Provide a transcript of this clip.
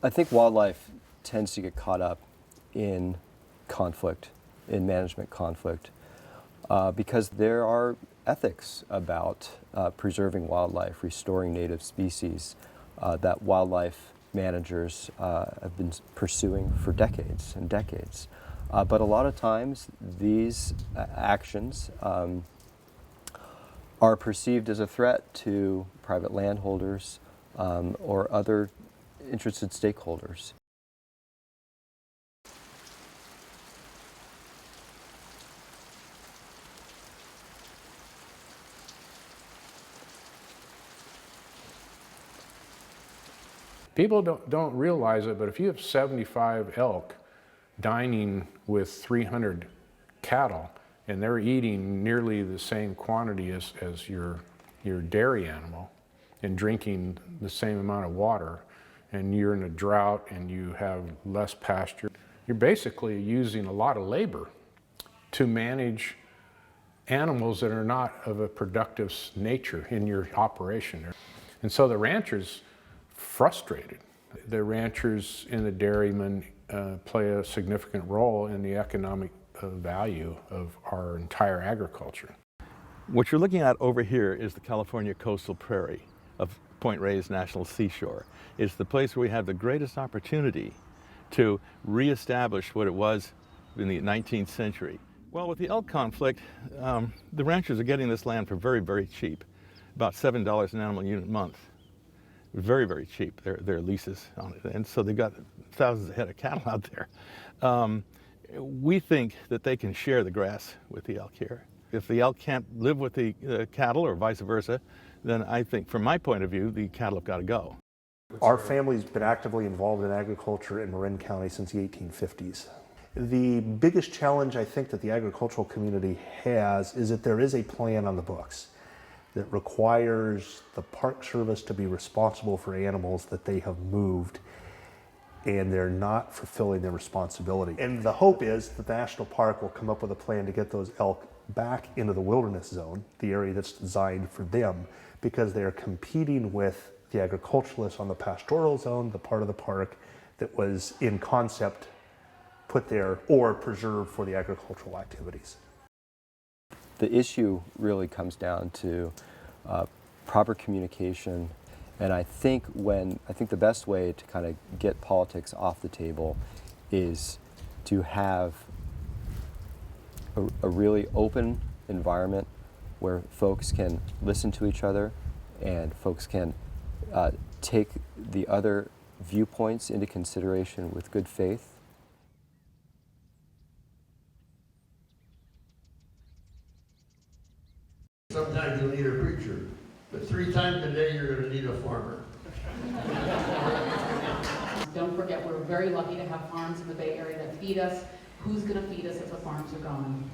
I think wildlife tends to get caught up in conflict, in management conflict, because there are ethics about preserving wildlife, restoring native species that wildlife managers have been pursuing for decades and decades. But a lot of times these actions are perceived as a threat to private landholders or other interested stakeholders. People don't realize it, but if you have 75 elk dining with 300 cattle, and they're eating nearly the same quantity as your dairy animal, and drinking the same amount of water, and you're in a drought and you have less pasture, you're basically using a lot of labor to manage animals that are not of a productive nature in your operation. And so the ranchers frustrated. The ranchers and the dairymen play a significant role in the economic value of our entire agriculture. What you're looking at over here is the California coastal prairie of Point Reyes National Seashore. It's the place where we have the greatest opportunity to reestablish what it was in the 19th century. Well, with the elk conflict, the ranchers are getting this land for very, very cheap, about $7 an animal unit a month. Very, very cheap, their leases on it. And so they've got thousands of head of cattle out there. We think that they can share the grass with the elk here. If the elk can't live with the cattle or vice versa, then I think, from my point of view, the cattle have got to go. Our family's been actively involved in agriculture in Marin County since the 1850s. The biggest challenge I think that the agricultural community has is that there is a plan on the books that requires the Park Service to be responsible for animals that they have moved, and they're not fulfilling their responsibility. And the hope is that the National Park will come up with a plan to get those elk back into the wilderness zone, the area that's designed for them, because they're competing with the agriculturalists on the pastoral zone, the part of the park that was in concept put there or preserved for the agricultural activities. The issue really comes down to proper communication, and I think the best way to kind of get politics off the table is to have a really open environment where folks can listen to each other and folks can take the other viewpoints into consideration with good faith. Sometimes you'll need a preacher, but 3 times a day you're going to need a farmer. Don't forget, we're very lucky to have farms in the Bay Area that feed us. Who's going to feed us if the farms are gone?